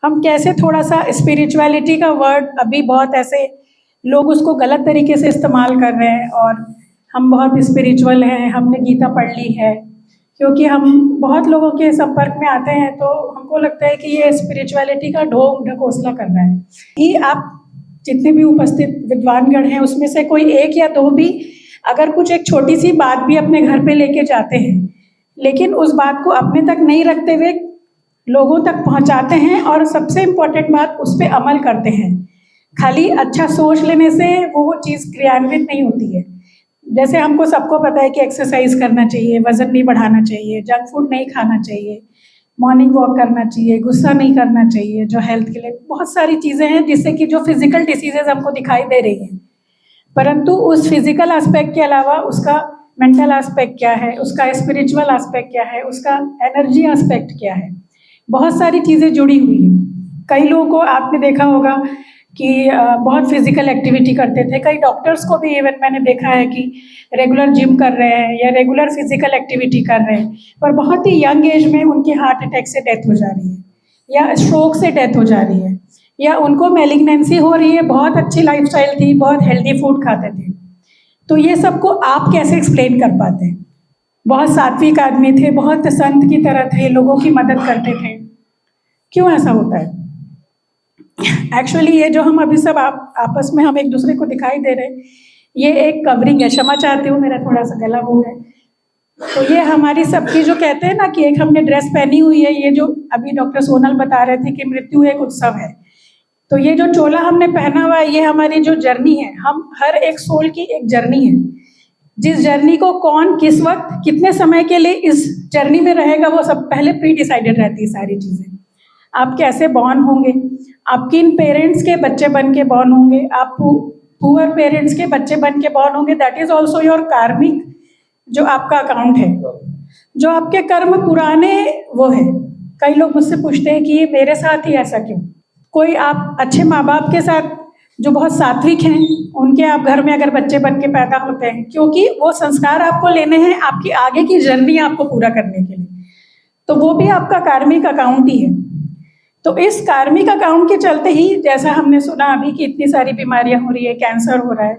हम कैसे थोड़ा सा स्पिरिचुअलिटी का वर्ड अभी बहुत ऐसे लोग उसको गलत तरीके से इस्तेमाल कर रहे हैं, और हम बहुत स्पिरिचुअल हैं, हमने गीता पढ़ ली है, क्योंकि हम बहुत लोगों के संपर्क में आते हैं तो हमको लगता है कि ये स्पिरिचुअलिटी का ढोंग ढकोसला कर रहा है। कि आप जितने भी उपस्थित विद्वानगण हैं उसमें से कोई एक या दो भी अगर कुछ एक छोटी सी बात भी अपने घर पे लेके जाते हैं, लेकिन उस बात को अपने तक नहीं रखते हुए लोगों तक पहुंचाते हैं, और सबसे इम्पोर्टेंट बात उस पर अमल करते हैं। खाली अच्छा सोच लेने से वो चीज़ क्रियान्वित नहीं होती है। जैसे हमको सबको पता है कि एक्सरसाइज करना चाहिए, वजन नहीं बढ़ाना चाहिए, जंक फूड नहीं खाना चाहिए, मॉर्निंग वॉक करना चाहिए, गुस्सा नहीं करना चाहिए, जो हेल्थ के लिए बहुत सारी चीज़ें हैं जिससे कि जो फिजिकल डिसीजेज हमको दिखाई दे रही हैं, परंतु उस फिजिकल एस्पेक्ट के अलावा उसका मेंटल एस्पेक्ट क्या है, उसका स्पिरिचुअल एस्पेक्ट क्या है, उसका एनर्जी एस्पेक्ट क्या है, बहुत सारी चीज़ें जुड़ी हुई हैं। कई लोगों को आपने देखा होगा कि बहुत फिजिकल एक्टिविटी करते थे, कई डॉक्टर्स को भी इवन मैंने देखा है कि रेगुलर जिम कर रहे हैं या रेगुलर फिजिकल एक्टिविटी कर रहे हैं, पर बहुत ही यंग एज में उनकी हार्ट अटैक से डेथ हो जा रही है या स्ट्रोक से डेथ हो जा रही है, या उनको मैलिग्नेंसी हो रही है। बहुत अच्छी लाइफस्टाइल थी, बहुत हेल्दी फूड खाते थे। तो ये सबको आप कैसे एक्सप्लेन कर पाते हैं? बहुत सात्विक आदमी थे, बहुत संत की तरह थे, लोगों की मदद करते थे, क्यों ऐसा होता है? एक्चुअली ये जो हम अभी सब आपस में हम एक दूसरे को दिखाई दे रहे हैं, ये एक कवरिंग है। क्षमा चाहती हूँ, मेरा थोड़ा सा गला वो है। तो ये हमारी सबकी जो कहते हैं ना कि एक हमने ड्रेस पहनी हुई है, ये जो अभी डॉक्टर सोनल बता रहे थे कि मृत्यु एक उत्सव है, तो ये जो चोला हमने पहना हुआ है ये हमारी जो जर्नी है, हम हर एक सोल की एक जर्नी है। जिस जर्नी को कौन किस वक्त कितने समय के लिए इस जर्नी में रहेगा वो सब पहले प्री डिसाइडेड रहती है सारी चीज़ें। आप कैसे बॉर्न होंगे, आप किन पेरेंट्स के बच्चे बन के बॉर्न होंगे, आप पुअर पेरेंट्स के बच्चे बन के बॉर्न होंगे, दैट इज ऑल्सो योर कार्मिक जो आपका अकाउंट है, जो आपके कर्म पुराने वो है। कई लोग मुझसे पूछते हैं कि ये मेरे साथ ही ऐसा क्यों? कोई आप अच्छे माँ बाप के साथ जो बहुत सात्विक हैं उनके आप घर में अगर बच्चे बन के पैदा होते हैं, क्योंकि वो संस्कार आपको लेने हैं आपकी आगे की जर्नी आपको पूरा करने के लिए, तो वो भी आपका कार्मिक अकाउंट ही है। तो इस कार्मिक अकाउंट के चलते ही जैसा हमने सुना अभी कि इतनी सारी बीमारियां हो रही है, कैंसर हो रहा है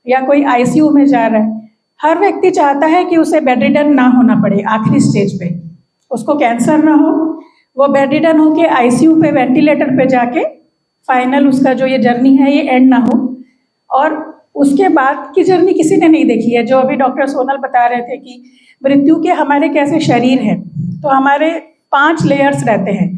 या कोई आईसीयू में जा रहा है, हर व्यक्ति चाहता है कि उसे बेडरिडन ना होना पड़े आखिरी स्टेज पे, उसको कैंसर ना हो, वो बेडरिडन होके आईसीयू पे वेंटिलेटर पे जाके फाइनल उसका जो ये जर्नी है ये एंड ना हो। और उसके बाद की जर्नी किसी ने नहीं देखी है। जो अभी डॉक्टर सोनल बता रहे थे कि मृत्यु के हमारे कैसे शरीर हैं, तो हमारे 5 लेयर्स रहते हैं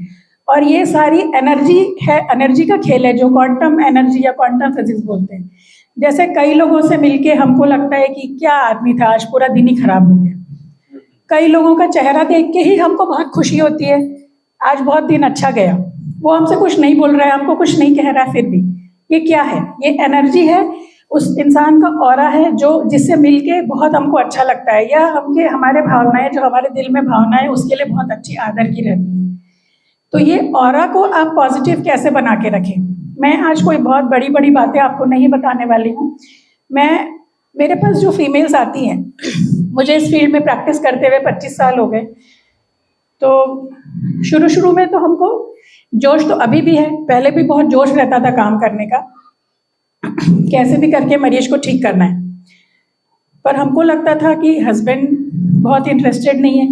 और ये सारी एनर्जी है, एनर्जी का खेल है जो क्वांटम एनर्जी या क्वांटम फिजिक्स बोलते हैं। जैसे कई लोगों से मिलके हमको लगता है कि क्या आदमी था, आज पूरा दिन ही खराब हो गया। कई लोगों का चेहरा देख के ही हमको बहुत खुशी होती है, आज बहुत दिन अच्छा गया। वो हमसे कुछ नहीं बोल रहा है, हमको कुछ नहीं कह रहा है, फिर भी ये क्या है? ये एनर्जी है, उस इंसान का ऑरा है जो जिससे मिलके बहुत हमको अच्छा लगता है, या हमारे भावनाएं जो हमारे दिल में भावनाएं उसके लिए बहुत अच्छी आदर की रहती है। तो ये ऑरा को आप पॉजिटिव कैसे बना के रखें? मैं आज कोई बहुत बड़ी बड़ी बातें आपको नहीं बताने वाली हूँ। मेरे पास जो फीमेल्स आती हैं, मुझे इस फील्ड में प्रैक्टिस करते हुए 25 साल हो गए, तो शुरू में तो हमको जोश तो अभी भी है, पहले भी बहुत जोश रहता था काम करने का, कैसे भी करके मरीज को ठीक करना है। पर हमको लगता था कि हस्बैंड बहुत इंटरेस्टेड नहीं है,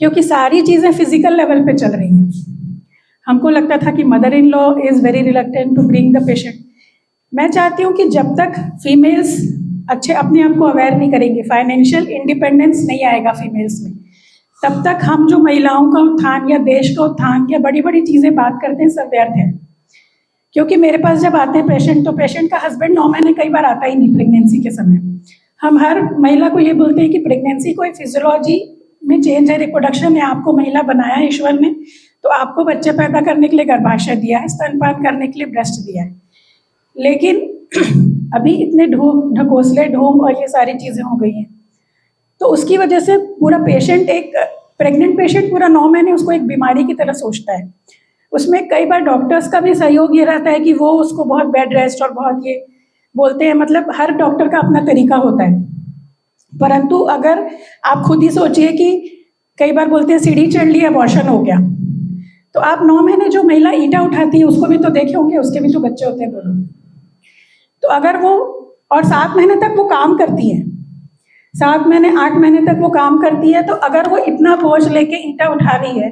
क्योंकि सारी चीज़ें फिजिकल लेवल पे चल रही हैं। हमको लगता था कि mother in law is very reluctant to bring the patient. मैं चाहती हूँ कि जब तक फीमेल्स अच्छे अपने आप को अवेयर नहीं करेंगे, फाइनेंशियल इंडिपेंडेंस नहीं आएगा फीमेल्स में, तब तक हम जो महिलाओं का उत्थान या देश का उत्थान या बड़ी बड़ी चीज़ें बात करते हैं सब व्यर्थ है। क्योंकि मेरे पास जब आते हैं पेशेंट, तो पेशेंट का हस्बैंड 9 महीने कई बार आता ही नहीं प्रेगनेंसी के समय। हम हर महिला को ये बोलते हैं कि प्रेगनेंसी कोई फिजियोलॉजी में चेंज है, रिप्रोडक्शन है, आपको महिला बनाया है ईश्वर ने, तो आपको बच्चे पैदा करने के लिए गर्भाशय दिया है, स्तनपान करने के लिए ब्रेस्ट दिया है। लेकिन अभी इतने ढकोसले ढोंग और ये सारी चीज़ें हो गई हैं, तो उसकी वजह से पूरा पेशेंट, एक प्रेग्नेंट पेशेंट पूरा 9 महीने उसको एक बीमारी की तरह सोचता है। उसमें कई बार डॉक्टर्स का भी सहयोग ये रहता है कि वो उसको बहुत बेड रेस्ट और बहुत ये बोलते हैं, मतलब हर डॉक्टर का अपना तरीका होता है। परंतु अगर आप खुद ही सोचिए कि कई बार बोलते हैं सीढ़ी चढ़ ली, अबॉर्शन हो गया, तो आप 9 महीने जो महिला ईंटा उठाती है उसको भी तो देखे होंगे, उसके भी तो बच्चे होते हैं दोनों। तो अगर वो और 7 महीने तक वो काम करती है, 7 महीने 8 महीने तक वो काम करती है, तो अगर वो इतना बोझ लेके ईंटा उठा रही है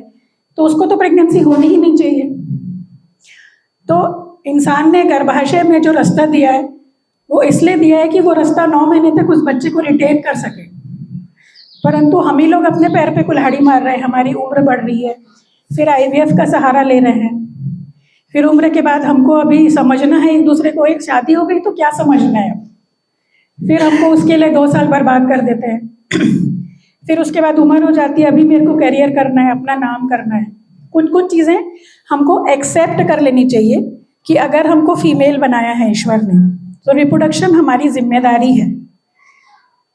तो उसको तो प्रेगनेंसी होनी ही नहीं चाहिए। तो इंसान ने गर्भाशय में जो रास्ता दिया है वो इसलिए दिया है कि वो रास्ता 9 महीने तक उस बच्चे को रिटेन कर सके, परंतु हम ही लोग अपने पैर पे कुल्हाड़ी मार रहे हैं। हमारी उम्र बढ़ रही है, फिर IVF का सहारा ले रहे हैं, फिर उम्र के बाद हमको अभी समझना है एक दूसरे को, एक शादी हो गई तो क्या समझना है, फिर हमको उसके लिए 2 साल बर्बाद कर देते हैं। फिर उसके बाद उम्र हो जाती है, अभी मेरे को करियर करना है, अपना नाम करना है। कुछ कुछ चीज़ें हमको एक्सेप्ट कर लेनी चाहिए कि अगर हमको फीमेल बनाया है ईश्वर ने तो रिप्रोडक्शन हमारी जिम्मेदारी है।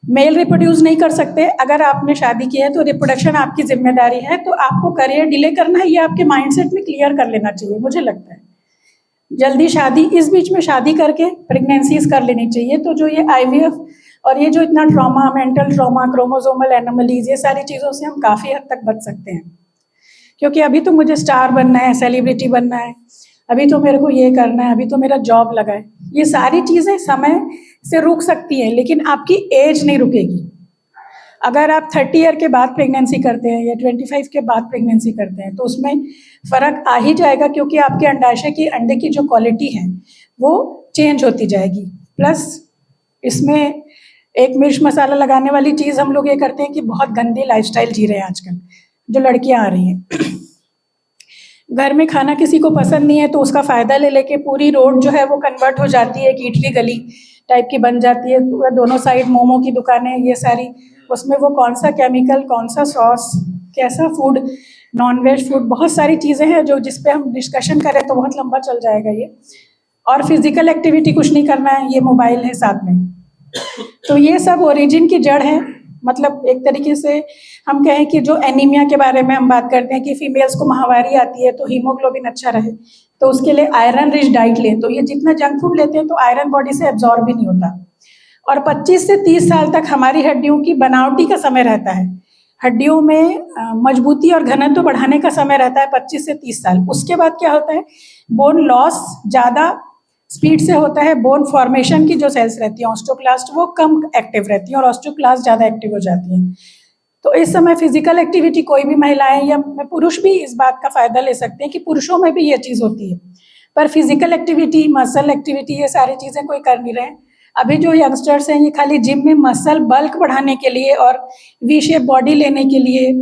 मेल रिप्रोड्यूस नहीं कर सकते, अगर आपने शादी की है तो रिप्रोडक्शन आपकी जिम्मेदारी है। तो आपको करियर डिले करना है, ये आपके माइंडसेट में क्लियर कर लेना चाहिए। मुझे लगता है जल्दी शादी, इस बीच में शादी करके प्रेगनेंसीज कर लेनी चाहिए। तो जो ये IVF और ये जो इतना trauma, mental trauma, chromosomal anomalies, ये सारी चीज़ों से हम काफ़ी हद तक बच सकते हैं। क्योंकि अभी तो मुझे स्टार बनना है, सेलिब्रिटी बनना है, अभी तो मेरे को ये करना है, अभी तो मेरा जॉब लगा है, ये सारी चीज़ें समय से रुक सकती हैं, लेकिन आपकी एज नहीं रुकेगी। अगर आप 30 ईयर के बाद प्रेगनेंसी करते हैं या 25 के बाद प्रेगनेंसी करते हैं तो उसमें फ़र्क आ ही जाएगा, क्योंकि आपके अंडाशय की अंडे की जो क्वालिटी है वो चेंज होती जाएगी। प्लस इसमें एक मिर्च मसाला लगाने वाली चीज़ हम लोग ये करते हैं कि बहुत गंदी लाइफस्टाइल जी रहे हैं आजकल जो लड़कियां आ रही हैं। घर में खाना किसी को पसंद नहीं है तो उसका फ़ायदा ले लेके पूरी रोड जो है वो कन्वर्ट हो जाती है, एक इटली गली टाइप की बन जाती है। पूरा दोनों साइड मोमो की दुकानें, ये सारी, उसमें वो कौन सा केमिकल, कौन सा सॉस, कैसा फूड, नॉनवेज फूड, बहुत सारी चीज़ें हैं जो जिस पे हम डिस्कशन करें तो बहुत लंबा चल जाएगा ये। और फिजिकल एक्टिविटी कुछ नहीं करना है, ये मोबाइल है साथ में। तो ये सब ओरिजिन की जड़ है। मतलब एक तरीके से हम कहें कि जो एनीमिया के बारे में हम बात करते हैं कि फीमेल्स को माहवारी आती है तो हीमोग्लोबिन अच्छा रहे, तो उसके लिए आयरन रिच डाइट लें। तो ये जितना जंक फूड लेते हैं तो आयरन बॉडी से एब्जॉर्ब भी नहीं होता। और 25 से 30 साल तक हमारी हड्डियों की बनावटी का समय रहता है, हड्डियों में मजबूती और घनत्व बढ़ाने का समय रहता है 25 से 30 साल। उसके बाद क्या होता है, बोन लॉस ज़्यादा स्पीड से होता है। बोन फॉर्मेशन की जो सेल्स रहती हैं ऑस्टियोक्लास्ट वो कम एक्टिव रहती हैं और ऑस्टियोक्लास्ट ज़्यादा एक्टिव हो जाती हैं। तो इस समय फिजिकल एक्टिविटी कोई भी महिलाएं या पुरुष भी इस बात का फ़ायदा ले सकते हैं कि पुरुषों में भी ये चीज़ होती है, पर फिजिकल एक्टिविटी, मसल एक्टिविटी, ये सारी चीज़ें कोई कर नहीं रहे। अभी जो यंगस्टर्स हैं ये खाली जिम में मसल बल्क बढ़ाने के लिए और वी शेप बॉडी लेने के लिए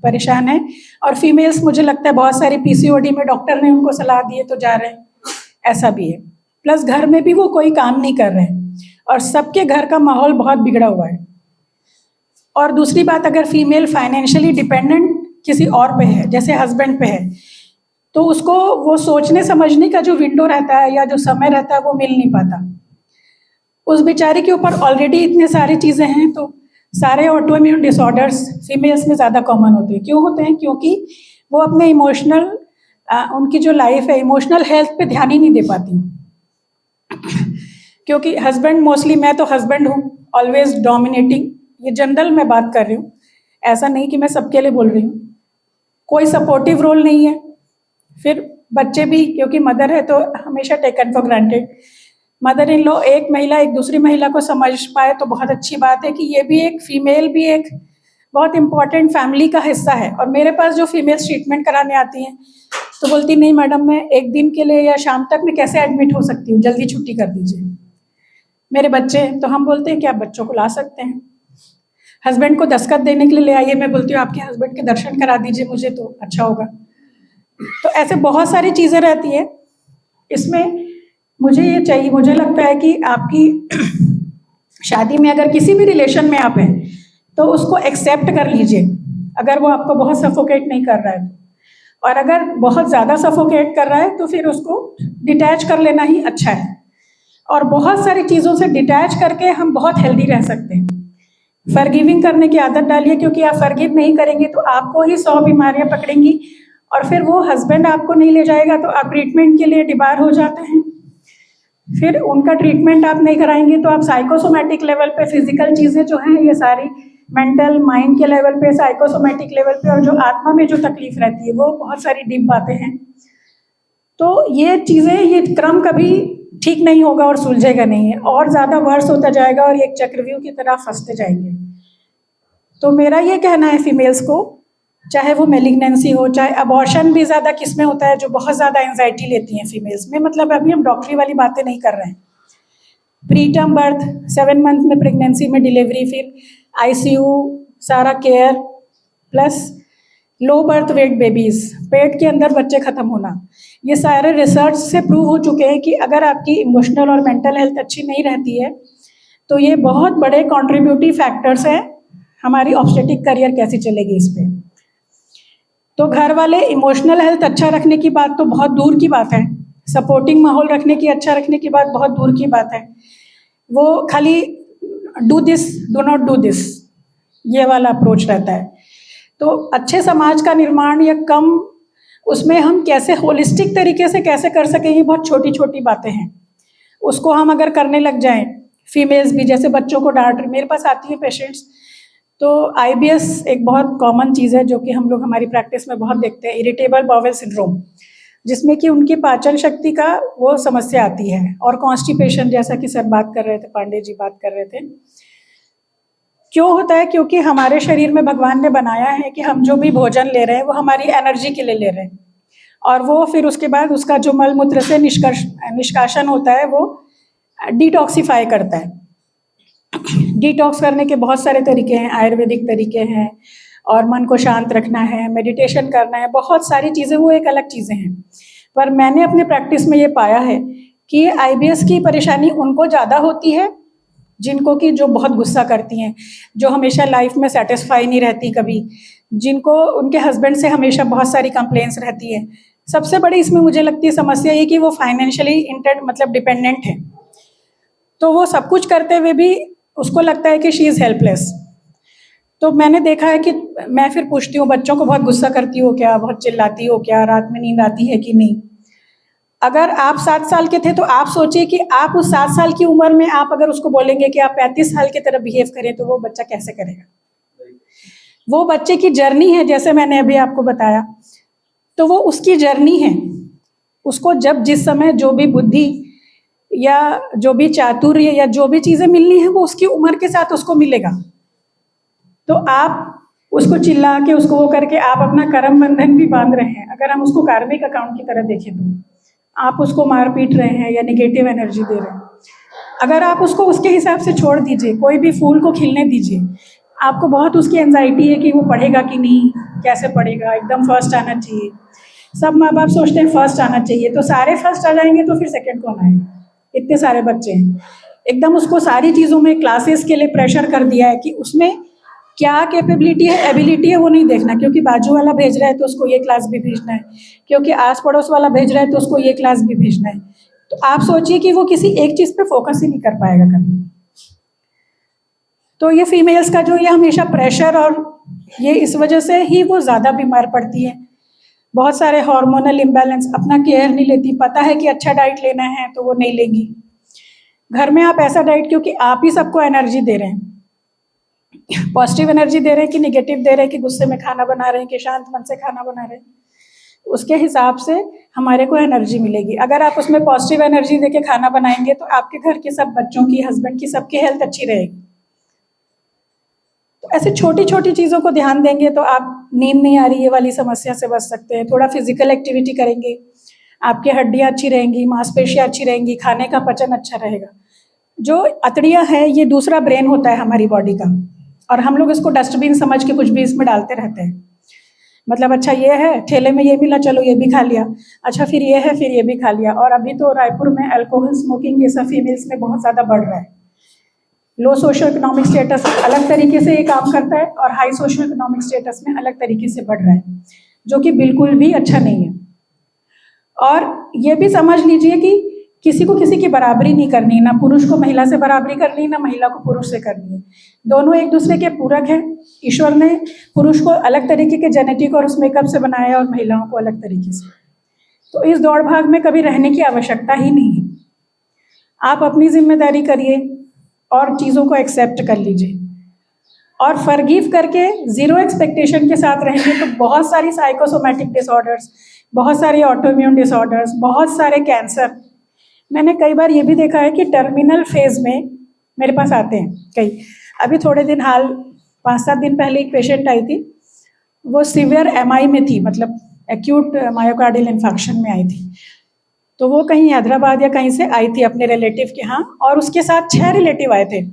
परेशान है। और फीमेल्स मुझे लगता है बहुत सारी PCOD में डॉक्टर ने उनको सलाह दी है तो जा रहे हैं, ऐसा भी है। प्लस घर में भी वो कोई काम नहीं कर रहे हैं और सबके घर का माहौल बहुत बिगड़ा हुआ है। और दूसरी बात, अगर फीमेल फाइनेंशियली डिपेंडेंट किसी और पे है, जैसे हस्बैंड पे है, तो उसको वो सोचने समझने का जो विंडो रहता है या जो समय रहता है वो मिल नहीं पाता। उस बेचारे के ऊपर ऑलरेडी इतने सारी चीज़ें हैं। तो सारे ऑटोइम्यून डिसऑर्डर्स फीमेल्स में ज़्यादा कॉमन होते हैं। क्यों होते हैं? क्योंकि वो अपने इमोशनल, उनकी जो लाइफ है, इमोशनल हेल्थ पे ध्यान ही नहीं दे पाती। क्योंकि हस्बैंड मोस्टली, मैं तो हस्बैंड हूँ, ऑलवेज डोमिनेटिंग, ये जनरल मैं बात कर रही हूँ, ऐसा नहीं कि मैं सबके लिए बोल रही हूँ। कोई सपोर्टिव रोल नहीं है। फिर बच्चे भी, क्योंकि मदर है तो हमेशा taken for granted. Mother in law, एक महिला एक दूसरी महिला को समझ पाए तो बहुत अच्छी बात है कि ये भी एक फीमेल भी एक बहुत इम्पॉर्टेंट फैमिली का हिस्सा है। और मेरे पास जो फीमेल्स ट्रीटमेंट कराने आती हैं तो बोलती नहीं मैडम, मैं एक दिन के लिए या शाम तक मैं कैसे एडमिट हो सकती हूँ, जल्दी छुट्टी कर दीजिए। मेरे बच्चे, तो हम बोलते हैं कि आप बच्चों को ला सकते हैं। हस्बैंड को दस्तखत देने के लिए ले आइए, मैं बोलती हूँ आपके हस्बैंड के दर्शन करा दीजिए मुझे तो अच्छा होगा। तो ऐसे बहुत सारी चीज़ें रहती है इसमें। मुझे ये चाहिए, मुझे लगता है कि आपकी शादी में अगर किसी भी रिलेशन में आप हैं तो उसको एक्सेप्ट कर लीजिए, अगर वो आपको बहुत सफोकेट नहीं कर रहा है तो। और अगर बहुत ज़्यादा सफोकेट कर रहा है तो फिर उसको डिटैच कर लेना ही अच्छा है। और बहुत सारी चीज़ों से डिटैच करके हम बहुत हेल्दी रह सकते हैं। फॉरगिविंग करने की आदत डालिए, क्योंकि आप फॉरगिव नहीं करेंगे तो आपको ही 100 बीमारियां पकड़ेंगी और फिर वो हस्बैंड आपको नहीं ले जाएगा तो आप ट्रीटमेंट के लिए डिबार हो जाते हैं। फिर उनका ट्रीटमेंट आप नहीं कराएंगे तो आप साइकोसोमैटिक लेवल पे फिजिकल चीज़ें जो हैं ये सारी मेंटल माइंड के लेवल पे, साइकोसोमेटिक लेवल पे, और जो आत्मा में जो तकलीफ रहती है वो बहुत सारी डीप बातें हैं। तो ये चीज़ें, ये क्रम कभी ठीक नहीं होगा और सुलझेगा नहीं है, और ज़्यादा वर्ष होता जाएगा और एक चक्रव्यूह की तरह फंसते जाएंगे। तो मेरा ये कहना है फीमेल्स को, चाहे वो मेलिग्नेंसी हो, चाहे अबॉर्शन भी ज़्यादा किस में होता है, जो बहुत ज़्यादा एंजाइटी लेती हैं फीमेल्स में, मतलब अभी हम डॉक्टरी वाली बातें नहीं कर रहे हैं। प्री टर्म बर्थ, 7 मंथ में प्रेगनेंसी में डिलीवरी, फिर आईसीयू सारा care, plus low birth weight babies, पेट के अंदर बच्चे ख़त्म होना, ये सारे रिसर्च से प्रूव हो चुके हैं कि अगर आपकी इमोशनल और मेंटल हेल्थ अच्छी नहीं रहती है तो ये बहुत बड़े कॉन्ट्रीब्यूटिव फैक्टर्स हैं हमारी ऑब्स्टेटिक करियर कैसी चलेगी इस पर। तो घर वाले इमोशनल हेल्थ अच्छा रखने की बात तो बहुत दूर की बात है, सपोर्टिंग माहौल रखने की, अच्छा रखने की बात बहुत दूर की बात है। वो खाली do this, do not do this, ये वाला अप्रोच रहता है। तो अच्छे समाज का निर्माण या कम, उसमें हम कैसे होलिस्टिक तरीके से कैसे कर सकें, ये बहुत छोटी छोटी बातें हैं। उसको हम अगर करने लग जाएं, फीमेल्स भी, जैसे बच्चों को डांट, मेरे पास आती है पेशेंट्स, तो आईबीएस एक बहुत कॉमन चीज़ है जो कि हम लोग हमारी प्रैक्टिस में बहुत देखते हैं, इरिटेबल बाउल सिंड्रोम, जिसमें कि उनकी पाचन शक्ति का वो समस्या आती है, और कॉन्स्टिपेशन, जैसा कि सर बात कर रहे थे, पांडे जी बात कर रहे थे। क्यों होता है? क्योंकि हमारे शरीर में भगवान ने बनाया है कि हम जो भी भोजन ले रहे हैं वो हमारी एनर्जी के लिए ले रहे हैं, और वो फिर उसके बाद उसका जो मल मूत्र से निष्कासन होता है वो डिटॉक्सिफाई करता है। डिटॉक्स करने के बहुत सारे तरीके हैं, आयुर्वेदिक तरीके हैं, और मन को शांत रखना है, मेडिटेशन करना है, बहुत सारी चीज़ें, वो एक अलग चीज़ें हैं। पर मैंने अपने प्रैक्टिस में ये पाया है कि आईबीएस की परेशानी उनको ज़्यादा होती है जिनको कि जो बहुत गुस्सा करती हैं, जो हमेशा लाइफ में सेटिस्फाई नहीं रहती कभी, जिनको उनके हस्बैंड से हमेशा बहुत सारी कंप्लेंट्स रहती है। सबसे बड़ी इसमें मुझे लगती है समस्या ये कि वो फाइनेंशियली मतलब डिपेंडेंट है, तो वो सब कुछ करते हुए भी उसको लगता है कि शी इज़ हेल्पलेस। तो मैंने देखा है कि मैं फिर पूछती हूँ, बच्चों को बहुत गुस्सा करती हो क्या, बहुत चिल्लाती हो क्या, रात में नींद आती है कि नहीं? अगर आप 7 साल के थे तो आप सोचिए कि आप उस 7 साल की उम्र में आप अगर उसको बोलेंगे कि आप 35 साल की तरह बिहेव करें, तो वो बच्चा कैसे करेगा? वो बच्चे की जर्नी है, जैसे मैंने अभी आपको बताया, तो वो उसकी जर्नी है। उसको जब जिस समय जो भी बुद्धि या जो भी चातुर्य या जो भी चीज़ें मिलनी है वो उसकी उम्र के साथ उसको मिलेगा। तो आप उसको चिल्ला के, उसको वो करके आप अपना कर्म बंधन भी बांध रहे हैं। अगर हम उसको कार्मिक अकाउंट की तरह देखें तो आप उसको मार पीट रहे हैं या निगेटिव एनर्जी दे रहे हैं। अगर आप उसको उसके हिसाब से छोड़ दीजिए, कोई भी फूल को खिलने दीजिए। आपको बहुत उसकी एंजाइटी है कि वो पढ़ेगा कि नहीं, कैसे पढ़ेगा, एकदम फर्स्ट आना चाहिए। सब माँ बाप सोचते हैं फर्स्ट आना चाहिए, तो सारे फर्स्ट आ जाएंगे तो फिर सेकंड कौन आएगा? इतने सारे बच्चे हैं, एकदम उसको सारी चीज़ों में क्लासेस के लिए प्रेशर कर दिया है कि उसमें क्या कैपेबिलिटी है, एबिलिटी है, वो नहीं देखना, क्योंकि बाजू वाला भेज रहा है तो उसको ये क्लास भी भेजना है, क्योंकि आस पड़ोस वाला भेज रहा है तो उसको ये क्लास भी भेजना है। तो आप सोचिए कि वो किसी एक चीज़ पे फोकस ही नहीं कर पाएगा कभी। तो ये फीमेल्स का जो ये हमेशा प्रेशर, और ये इस वजह से ही वो ज़्यादा बीमार पड़ती है। बहुत सारे हार्मोनल इम्बैलेंस, अपना केयर नहीं लेती, पता है कि अच्छा डाइट लेना है तो वो नहीं लेंगी। घर में आप ऐसा डाइट, क्योंकि आप ही सबको एनर्जी दे रहे हैं, पॉजिटिव एनर्जी दे रहे हैं कि निगेटिव दे रहे हैं, कि गुस्से में खाना बना रहे हैं कि शांत मन से खाना बना रहे हैं, उसके हिसाब से हमारे को एनर्जी मिलेगी। अगर आप उसमें पॉजिटिव एनर्जी दे के खाना बनाएंगे तो आपके घर के सब बच्चों की, हस्बैंड की, सबकी हेल्थ अच्छी रहेगी। तो ऐसे छोटी छोटी चीज़ों को ध्यान देंगे तो आप नींद नहीं आ रही ये वाली समस्या से बच सकते हैं। थोड़ा फिजिकल एक्टिविटी करेंगे, आपकी हड्डियाँ अच्छी रहेंगी, मांसपेशियाँ अच्छी रहेंगी, खाने का पचन अच्छा रहेगा। जो अतड़ियाँ हैं ये दूसरा ब्रेन होता है हमारी बॉडी का, और हम लोग इसको डस्टबिन समझ के कुछ भी इसमें डालते रहते हैं। मतलब अच्छा ये है, ठेले में ये मिला, चलो ये भी खा लिया, अच्छा फिर ये है, फिर ये भी खा लिया। और अभी तो रायपुर में अल्कोहल स्मोकिंग ये सब फीमेल्स में बहुत ज़्यादा बढ़ रहा है। लो सोशो इकोनॉमिक स्टेटस अलग तरीके से ये काम करता है, और हाई सोशो इकोनॉमिक स्टेटस में अलग तरीके से बढ़ रहा है, जो कि बिल्कुल भी अच्छा नहीं है। और ये भी समझ लीजिए कि किसी को किसी की बराबरी नहीं करनी, ना पुरुष को महिला से बराबरी करनी, ना महिला को पुरुष से करनी है। दोनों एक दूसरे के पूरक हैं। ईश्वर ने पुरुष को अलग तरीके के जेनेटिक और उस मेकअप से बनाया, और महिलाओं को अलग तरीके से। तो इस दौड़ भाग में कभी रहने की आवश्यकता ही नहीं है। आप अपनी जिम्मेदारी करिए और चीज़ों को एक्सेप्ट कर लीजिए। और फॉरगिव करके जीरो एक्सपेक्टेशन के साथ रहेंगे तो बहुत सारी साइकोसोमैटिक डिसऑर्डर्स, बहुत सारे ऑटोइम्यून डिसऑर्डर्स, बहुत सारे कैंसर, मैंने कई बार ये भी देखा है कि टर्मिनल फेज में मेरे पास आते हैं कई। अभी थोड़े दिन 5-7 दिन पहले एक पेशेंट आई थी, वो सीवियर एमआई में थी, मतलब एक्यूट मायोकार्डियल इन्फेक्शन में आई थी। तो वो कहीं हैदराबाद या कहीं से आई थी अपने रिलेटिव के यहाँ, और उसके साथ 6 रिलेटिव आए थे।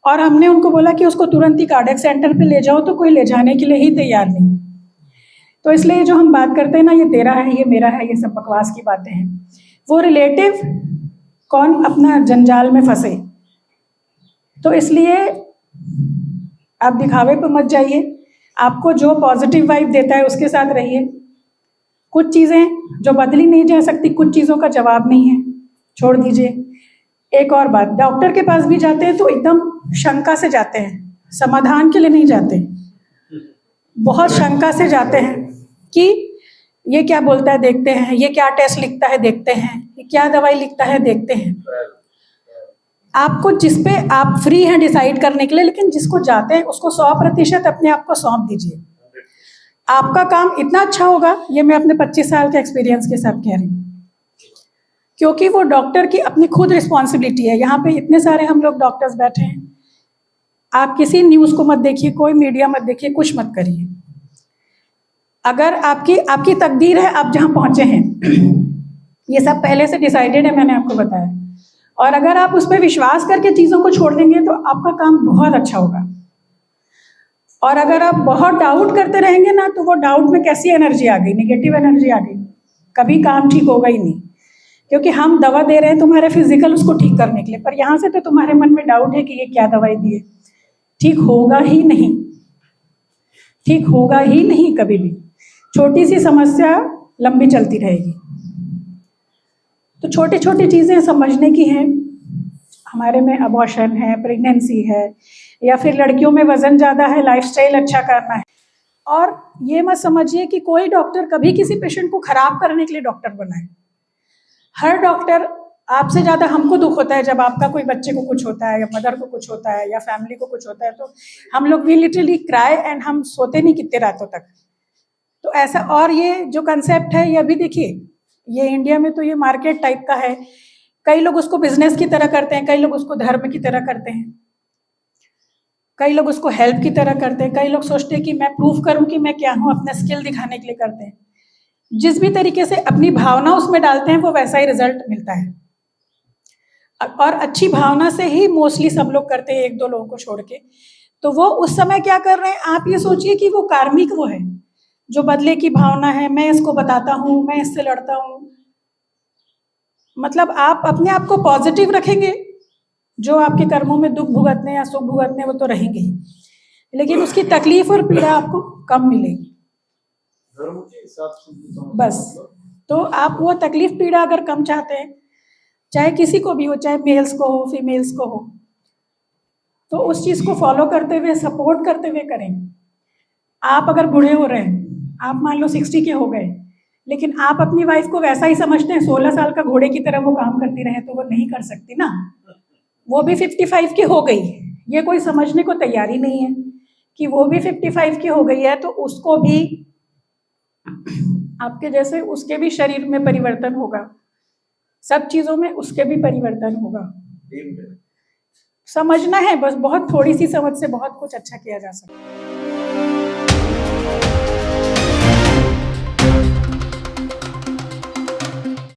और हमने उनको बोला कि उसको तुरंत ही कार्डियक सेंटर पे ले जाओ, तो कोई ले जाने के लिए ही तैयार नहीं। तो इसलिए जो हम बात करते हैं ना, ये तेरा है, ये मेरा है, ये सब बकवास की बातें हैं। वो रिलेटिव कौन अपना जंजाल में फंसे। तो इसलिए आप दिखावे पे मत जाइए, आपको जो पॉजिटिव वाइब देता है उसके साथ रहिए। कुछ चीज़ें जो बदली नहीं जा सकती, कुछ चीज़ों का जवाब नहीं है, छोड़ दीजिए। एक और बात, डॉक्टर के पास भी जाते हैं तो एकदम शंका से जाते हैं, समाधान के लिए नहीं जाते, बहुत शंका से जाते हैं कि ये क्या बोलता है देखते हैं, ये क्या टेस्ट लिखता है देखते हैं, ये क्या दवाई लिखता है देखते हैं। आपको जिस पे आप फ्री हैं डिसाइड करने के लिए, लेकिन जिसको जाते हैं उसको 100% अपने आप को सौंप दीजिए। आपका काम इतना अच्छा होगा, ये मैं अपने 25 साल के एक्सपीरियंस के साथ कह रही हूँ, क्योंकि वो डॉक्टर की अपनी खुद रिस्पॉन्सिबिलिटी है। यहाँ पे इतने सारे हम लोग डॉक्टर्स बैठे हैं, आप किसी न्यूज़ को मत देखिए, कोई मीडिया मत देखिए, कुछ मत करिए। अगर आपकी तकदीर है, आप जहाँ पहुँचे हैं, ये सब पहले से डिसाइडेड है, मैंने आपको बताया। और अगर आप उस पर विश्वास करके चीज़ों को छोड़ देंगे तो आपका काम बहुत अच्छा होगा। और अगर आप बहुत डाउट करते रहेंगे ना, तो वो डाउट में कैसी एनर्जी आ गई, नेगेटिव एनर्जी आ गई, कभी काम ठीक होगा ही नहीं। क्योंकि हम दवा दे रहे हैं तुम्हारे फिजिकल उसको ठीक करने के लिए, पर यहाँ से तो तुम्हारे मन में डाउट है कि ये क्या दवाई दी है, ठीक होगा ही नहीं, ठीक होगा ही नहीं कभी भी। छोटी सी समस्या लंबी चलती रहेगी। तो छोटी छोटी चीज़ें समझने की हैं। हमारे में अबॉर्शन है, प्रेगनेंसी है, या फिर लड़कियों में वज़न ज़्यादा है, लाइफस्टाइल अच्छा करना है। और ये मत समझिए कि कोई डॉक्टर कभी किसी पेशेंट को ख़राब करने के लिए डॉक्टर बना है। हर डॉक्टर, आपसे ज़्यादा हमको दुख होता है जब आपका कोई बच्चे को कुछ होता है, या मदर को कुछ होता है, या फैमिली को कुछ होता है, तो हम लोग भी लिटरली क्राई एंड हम सोते नहीं कितने रातों तक। तो ऐसा, और ये जो कंसेप्ट है, ये अभी देखिए, ये इंडिया में तो ये मार्केट टाइप का है। कई लोग उसको बिजनेस की तरह करते हैं, कई लोग उसको धर्म की तरह करते हैं, कई लोग उसको हेल्प की तरह करते हैं, कई लोग सोचते हैं कि मैं प्रूफ करूं कि मैं क्या हूं, अपना स्किल दिखाने के लिए करते हैं। जिस भी तरीके से अपनी भावना उसमें डालते हैं, वो वैसा ही रिजल्ट मिलता है। और अच्छी भावना से ही मोस्टली सब लोग करते हैं, 1-2 लोगों को छोड़ के। तो वो उस समय क्या कर रहे हैं, आप ये सोचिए कि वो कार्मिक वो है, जो बदले की भावना है, मैं इसको बताता हूँ, मैं इससे लड़ता हूँ। मतलब आप अपने आप को पॉजिटिव रखेंगे, जो आपके कर्मों में दुख भुगतने या सुख भुगतने वो तो रहेंगे ही, लेकिन उसकी तकलीफ और पीड़ा आपको कम मिलेगी बस। तो आप वो तकलीफ पीड़ा अगर कम चाहते हैं, चाहे किसी को भी हो, चाहे मेल्स को हो, फीमेल्स को हो, तो उस चीज़ को फॉलो करते हुए, सपोर्ट करते हुए करें। आप अगर बूढ़े हो रहे हैं, आप मान लो 60 के हो गए, लेकिन आप अपनी वाइफ को वैसा ही समझते हैं 16 साल का घोड़े की तरह वो काम करती रहे, तो वो नहीं कर सकती ना। वो भी 55 की हो गई, ये कोई समझने को तैयार ही नहीं है कि वो भी 55 की हो गई है, तो उसको भी आपके जैसे उसके भी शरीर में परिवर्तन होगा, सब चीज़ों में उसके भी परिवर्तन होगा। समझना है बस, बहुत थोड़ी सी समझ से बहुत कुछ अच्छा किया जा सकता है।